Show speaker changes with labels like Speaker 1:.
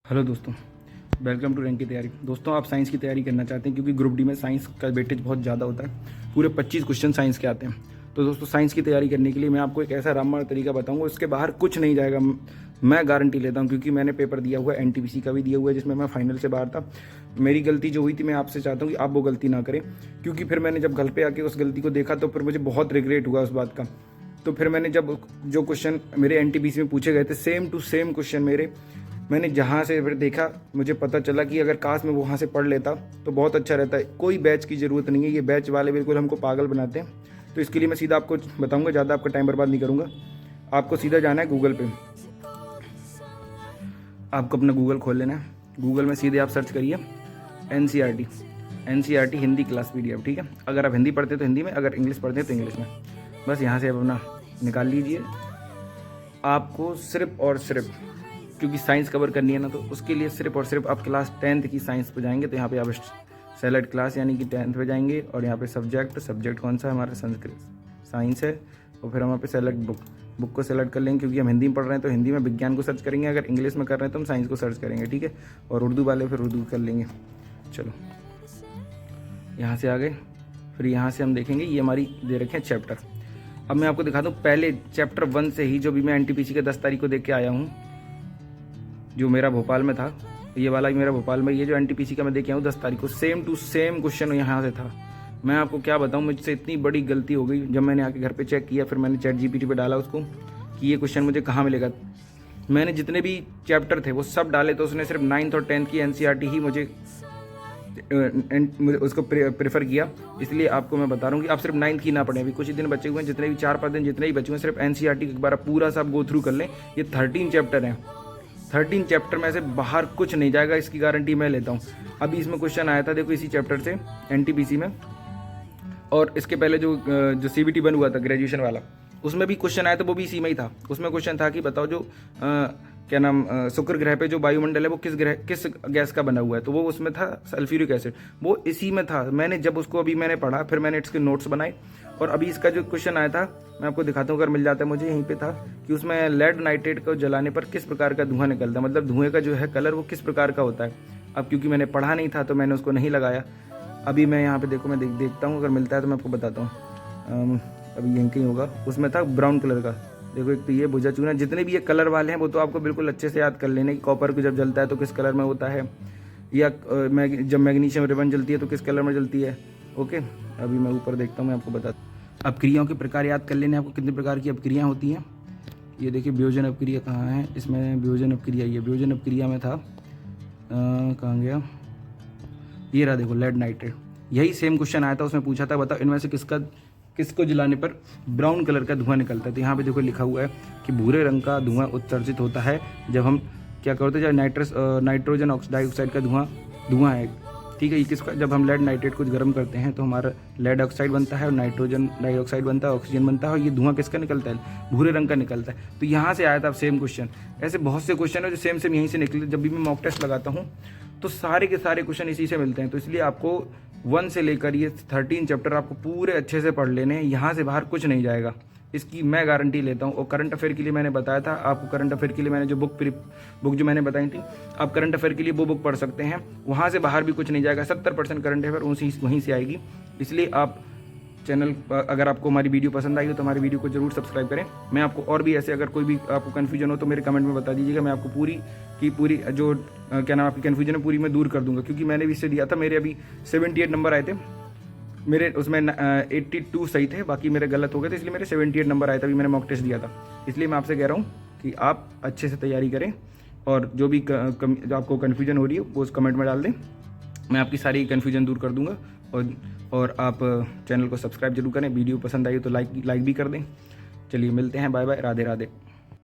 Speaker 1: Hello दोस्तों, welcome to rank की तैयारी। दोस्तों, आप साइंस की तैयारी करना चाहते हैं क्योंकि ग्रुप डी में साइंस का वेटेज बहुत ज़्यादा होता है। पूरे 25 क्वेश्चन साइंस के आते हैं। तो दोस्तों, साइंस की तैयारी करने के लिए मैं आपको एक ऐसा रामबाण तरीका बताऊंगा, उसके बाहर कुछ नहीं जाएगा। मैं गारंटी लेता हूं क्योंकि मैंने पेपर दिया हुआ है, एनटीपीसी का भी दिया हुआ है जिसमें मैं फाइनल से बाहर था। मेरी गलती जो हुई थी, मैं आपसे चाहता हूँ कि आप वो गलती ना करें, क्योंकि फिर मैंने जब घर पे आके उस गलती को देखा तो फिर मुझे बहुत रिग्रेट हुआ उस बात का। तो फिर मैंने जब जो क्वेश्चन मेरे एनटीपीसी में पूछे गए थे, सेम टू सेम क्वेश्चन मैंने जहाँ से फिर देखा, मुझे पता चला कि अगर काश मैं वहाँ से पढ़ लेता तो बहुत अच्छा रहता है। कोई बैच की ज़रूरत नहीं है, ये बैच वाले बिल्कुल हमको पागल बनाते हैं। तो इसके लिए मैं सीधा आपको बताऊंगा, ज़्यादा आपका टाइम बर्बाद नहीं करूँगा। आपको सीधा जाना है गूगल पे। आपको अपना गूगल खोल लेना है। गूगल में सीधे आप सर्च करिए एनसीईआरटी हिंदी क्लास PDF, ठीक है। अगर आप हिंदी पढ़ते हैं तो हिंदी में, अगर इंग्लिश पढ़ते हैं तो इंग्लिश में। बस यहाँ से आप अपना निकाल लीजिए। आपको सिर्फ और सिर्फ, क्योंकि साइंस कवर करनी है ना, तो उसके लिए सिर्फ और सिर्फ आप क्लास 10th की साइंस पे जाएंगे। तो यहाँ पे आप सेलेक्ट क्लास यानी कि 10th पे जाएंगे, और यहाँ पे सब्जेक्ट कौन सा है हमारा, संस्कृत साइंस है। और फिर हम यहाँ पे सेलेक्ट बुक को सेलेक्ट कर लेंगे, क्योंकि हम हिंदी में पढ़ रहे हैं तो हिंदी में विज्ञान को सर्च करेंगे। अगर इंग्लिश में कर रहे हैं तो हम साइंस को सर्च करेंगे, ठीक है। और उर्दू वाले फिर उर्दू कर लेंगे। चलो, यहाँ से आ गए। फिर यहाँ से हम देखेंगे, ये हमारी दे रखे हैं चैप्टर। अब मैं आपको दिखाता हूँ पहले चैप्टर 1 से ही, जो भी मैं एनटीपीसी के 10 तारीख को देख के आया हूँ, जो मेरा भोपाल में था। ये वाला मेरा भोपाल में, ये जो एनटीपीसी का मैं देख आया हूँ 10 तारीख को, सेम टू सेम क्वेश्चन यहाँ से था। मैं आपको क्या बताऊँ, मुझसे इतनी बड़ी गलती हो गई। जब मैंने आके घर पे चेक किया, फिर मैंने ChatGPT पे डाला उसको कि ये क्वेश्चन मुझे कहाँ मिलेगा। मैंने जितने भी चैप्टर थे वो सब डाले, तो उसने सिर्फ 9th और 10th की NCERT ही मुझे उसको प्रेफर किया। इसलिए आपको मैं बता रहा हूँ कि आप सिर्फ 9th की ना पढ़ें। अभी कुछ ही दिन बचे हुए हैं, जितने भी 4-5 दिन जितने भी बचे हुए हैं, सिर्फ NCERT एक बार पूरा सा गो थ्रू कर लें। ये 13 चैप्टर हैं। 13 चैप्टर में से बाहर कुछ नहीं जाएगा, इसकी गारंटी मैं लेता हूँ। अभी इसमें क्वेश्चन आया था, देखो, इसी चैप्टर से एनटीपीसी में। और इसके पहले जो CBT बन हुआ था ग्रेजुएशन वाला, उसमें भी क्वेश्चन आया था, वो भी इसी में ही था। उसमें क्वेश्चन था कि बताओ जो क्या नाम शुक्र ग्रह पे जो वायुमंडल है वो किस गैस का बना हुआ है। तो वो उसमें था सल्फ्यूरिक एसिड, वो इसी में था। मैंने जब उसको अभी मैंने पढ़ा, फिर मैंने इसके नोट्स बनाए। और अभी इसका जो क्वेश्चन आया था, मैं आपको दिखाता हूँ, अगर मिल जाता है मुझे, यहीं पे था कि उसमें लेड नाइट्रेट को जलाने पर किस प्रकार का धुआं निकलता है, मतलब धुएं का जो है कलर वो किस प्रकार का होता है। अब क्योंकि मैंने पढ़ा नहीं था तो मैंने उसको नहीं लगाया। अभी मैं यहाँ पे देखो, मैं देखता हूँ, अगर मिलता है तो मैं आपको बताता हूँ। अभी यहीं कहीं होगा, उसमें था ब्राउन कलर का। देखो, एक तो ये भुजा चूना, जितने भी ये कलर वाले हैं वो तो आपको बिल्कुल अच्छे से याद कर लेने की। कॉपर को जब जलता है तो किस कलर में होता है, या जब मैग्नीशियम रिबन जलती है तो किस कलर में जलती है। ओके, अभी मैं ऊपर देखता हूँ, मैं आपको बताता हूँ। अपक्रियाओं के प्रकार याद कर लेने, आपको कितने प्रकार की अपक्रियाएँ होती हैं। ये देखिए, वियोजन अपक्रिया कहाँ है, इसमें वियोजन अपक्रिया, ये वियोजन अपक्रिया में था, कहाँ गया, ये रहा, देखो, लेड नाइट्रेट। यही सेम क्वेश्चन आया था, उसमें पूछा था बताओ इनमें से किसको जलाने पर ब्राउन कलर का धुआं निकलता है। तो यहाँ पे देखो लिखा हुआ है कि भूरे रंग का धुआं उत्सर्जित होता है जब हम क्या करते हैं, जब नाइट्रोजन डाइऑक्साइड का धुआं है, ठीक है। ये किसका, जब हम लेड नाइट्रेट को गर्म करते हैं तो हमारा लेड ऑक्साइड बनता है और नाइट्रोजन डाइऑक्साइड बनता है, ऑक्सीजन बनता है, और ये धुआं किसका निकलता है, भूरे रंग का निकलता है। तो यहाँ से आया था सेम क्वेश्चन। ऐसे बहुत से क्वेश्चन है जो सेम यहीं से निकले। जब भी मैं मॉक टेस्ट लगाता हूँ तो सारे के सारे क्वेश्चन इसी से मिलते हैं। तो इसलिए आपको 1 से लेकर ये 13 चैप्टर आपको पूरे अच्छे से पढ़ लेने हैं, यहाँ से बाहर कुछ नहीं जाएगा, इसकी मैं गारंटी लेता हूँ। और करंट अफेयर के लिए मैंने बताया था आपको, करंट अफेयर के लिए मैंने जो बुक जो मैंने बताई थी, आप करंट अफेयर के लिए वो बुक पढ़ सकते हैं। वहाँ से बाहर भी कुछ नहीं जाएगा। 70% करंट अफेयर वहीं से आएगी। इसलिए आप चैनल, अगर आपको हमारी वीडियो पसंद आई हो तो हमारी वीडियो को जरूर सब्सक्राइब करें। मैं आपको और भी ऐसे, अगर कोई भी आपको कन्फ्यूजन हो तो मेरे कमेंट में बता दीजिएगा। मैं आपको पूरी जो क्या नाम आपकी कन्फ्यूजन है पूरी मैं दूर कर दूंगा। क्योंकि मैंने भी इससे दिया था, मेरे अभी 78 नंबर आए थे, मेरे उसमें 82 सही थे, बाकी मेरे गलत हो गए थे, इसलिए मेरे 78 नंबर आए थे। अभी मैंने मॉक टेस्ट दिया था। इसलिए मैं आपसे कह रहा हूँ कि आप अच्छे से तैयारी करें, और जो भी जो आपको कन्फ्यूजन हो रही है वो उस कमेंट में डाल दें। मैं आपकी सारी कन्फ्यूजन दूर कर दूंगा। और आप चैनल को सब्सक्राइब जरूर करें। वीडियो पसंद आई हो तो लाइक भी कर दें। चलिए, मिलते हैं, बाय बाय, राधे राधे।